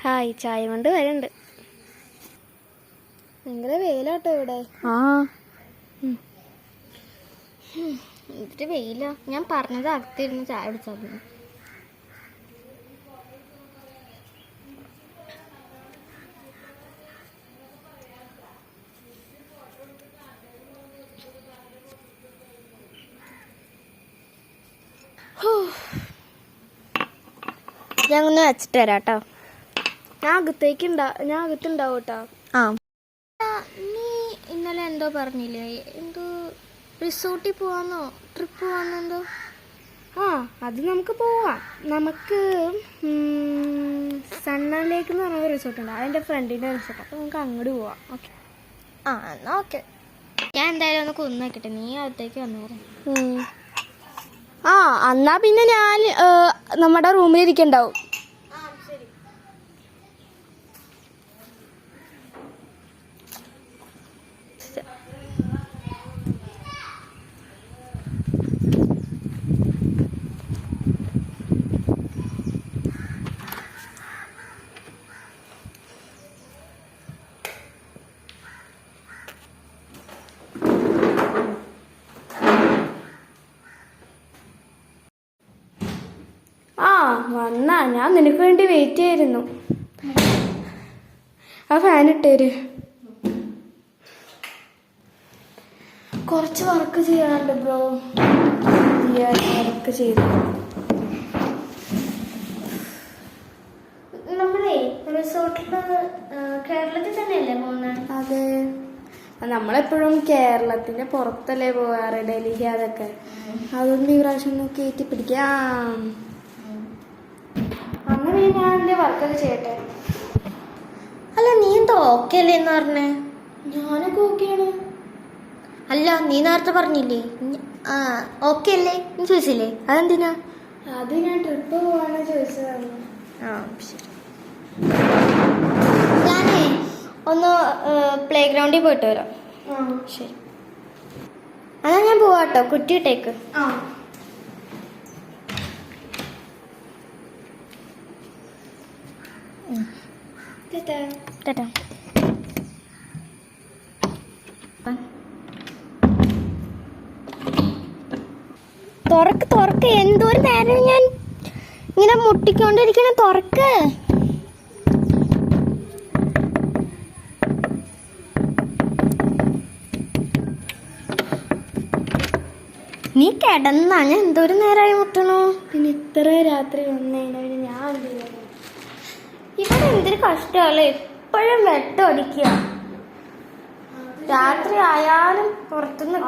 Hi ചായ കൊണ്ട് വരുന്നുണ്ട്. ഭയങ്കര വെയിലാട്ടോ ഇവിടെ. എന്നിട്ട് വെയില. ഞാൻ പറഞ്ഞത് അകത്തിരുന്ന് ചായ കുടിച്ചാൽ ഞാൻ ഒന്ന് വെച്ചിട്ട് വരാം കേട്ടോ. ഞാൻ അകത്തുണ്ടാവും കേട്ടോ. നീ ഇന്നലെ എന്തോ പറഞ്ഞില്ലേ, എന്തോ റിസോർട്ടിൽ പോവാന്നോ ട്രിപ്പ് പോവാന്നോ എന്തോ? അത് നമുക്ക് പോവാം. നമുക്ക് സണ്ണലേക്ക് എന്ന് പറഞ്ഞ റിസോർട്ട് ഉണ്ട്, അതെൻ്റെ ഫ്രണ്ടിൻ്റെ റിസോർട്ട്. അപ്പോൾ നമുക്ക് അങ്ങോട്ട് പോവാം. ഓക്കെ എന്നാൽ ഓക്കെ. ഞാൻ എന്തായാലും ഒന്ന് കൊന്നു വെക്കട്ടെ, നീ അകത്തേക്ക് വന്നേരം. എന്നാ പിന്നെ ഞാൻ നമ്മുടെ റൂമിലിരിക്കണ്ടാവും. വന്നാ ഞാൻ നിനക്ക് വേണ്ടി വെയിറ്റ് ചെയ്യായിരുന്നു. ആ ഫാൻ ഇട്ടേര്. കുറച്ച് വർക്ക് ചെയ്യാനുണ്ട് ബ്രോ. വർക്ക് ചെയ്തു. നമ്മളേ റിസോർട്ടിൽ കേരളത്തിൽ തന്നെയല്ലേ പോകുന്നത്? അതെ, നമ്മളെപ്പോഴും കേരളത്തിന്റെ പുറത്തല്ലേ പോകാറ്, ഡൽഹി അതൊക്കെ. അതുകൊണ്ട് ഈ പ്രാവശ്യം ഒന്ന് കയറ്റി പിടിക്കാം. അങ്ങനെ ഞാൻ എൻ്റെ വർക്കൊക്കെ ചെയ്യട്ടെ. അല്ല, നീ എന്താ ഓക്കെ അല്ലേ എന്ന് പറഞ്ഞേ? ഞാനൊക്കെ ഓക്കെയാണ്. അല്ല, നീ നേരത്തെ പറഞ്ഞില്ലേ ഓക്കെ അല്ലേ എന്ന് ചോദിച്ചില്ലേ, അതെന്തിനാ? അത് ഞാൻ ട്രിപ്പ് പോവാണ് ചോദിച്ചതാണ്. ശരി. ഞാനേ ഒന്ന് പ്ലേ ഗ്രൗണ്ടിൽ പോയിട്ട് വരാം. ശരി, എന്നാ ഞാൻ പോവാട്ടോ. കുറ്റിയിട്ടേക്ക്. തുറക്ക് എന്തോരു നേരം ഞാൻ ഇങ്ങനെ മുട്ടിക്കൊണ്ടിരിക്കണ. തുറക്ക്. നീ കിടന്നാ? ഞാൻ എന്തോരം നേരമായി മുട്ടണോ? പിന്നെ ഇത്ര രാത്രി വന്നതിന് ഞാൻ ഇവിടെ എന്തൊരു കഷ്ടമല്ലേ, എപ്പോഴും വെട്ടമടിക്കുക. രാത്രി ആയാലും പുറത്തുനിന്ന്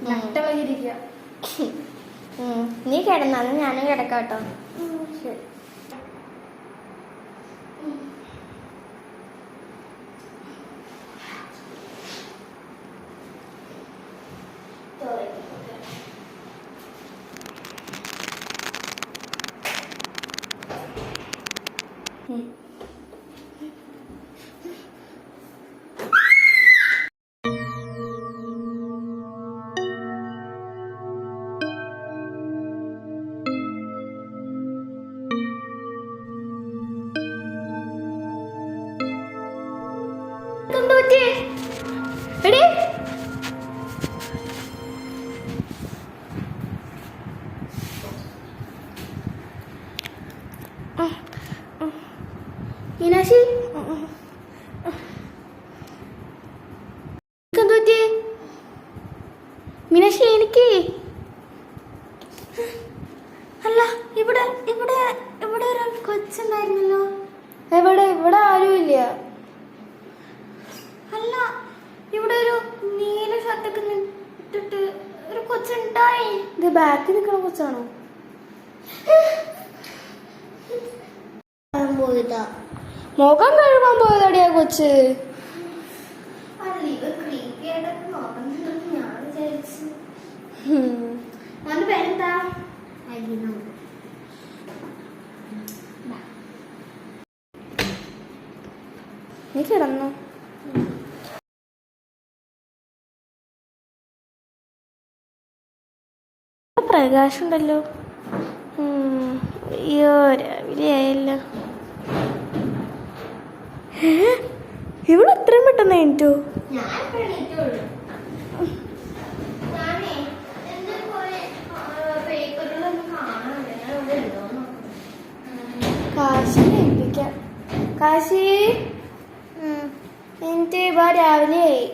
വട്ടമിരിക്കുക. നീ കിടന്നാലും ഞാനും കിടക്കാം കേട്ടോ. ശരി. മീനാക്ഷി, മീനാക്ഷി എനിക്ക് അല്ല, ഇവിടെ ഇവിടെ ഇവിടെ ഒരു കൊച്ചുണ്ടായിരുന്നല്ലോ. ഇവിടെ ആരുമില്ല. അല്ല, ഇവിടെ ഒരു നീല ഷർട്ടൊക്കെ ഇട്ടിട്ട് ഒരു കൊച്ചുണ്ടായി. ഇത് ബാക്കിൽ നിൽക്കണ കൊച്ചാണോ? പോയതാ, മുഖം കഴുകാൻ പോയതാടിയാ കൊച്ച്. നീ കിടന്നു. പ്രകാശുണ്ടല്ലോ. അയ്യോ രാവിലെ ആയല്ലോ. ഇവിടെ എത്രയും പെട്ടെന്ന് എണീറ്റോ? കാശിനെ ഏൽപ്പിക്കാം. കാശി എന്നിട്ട് രാവിലെ ആയി.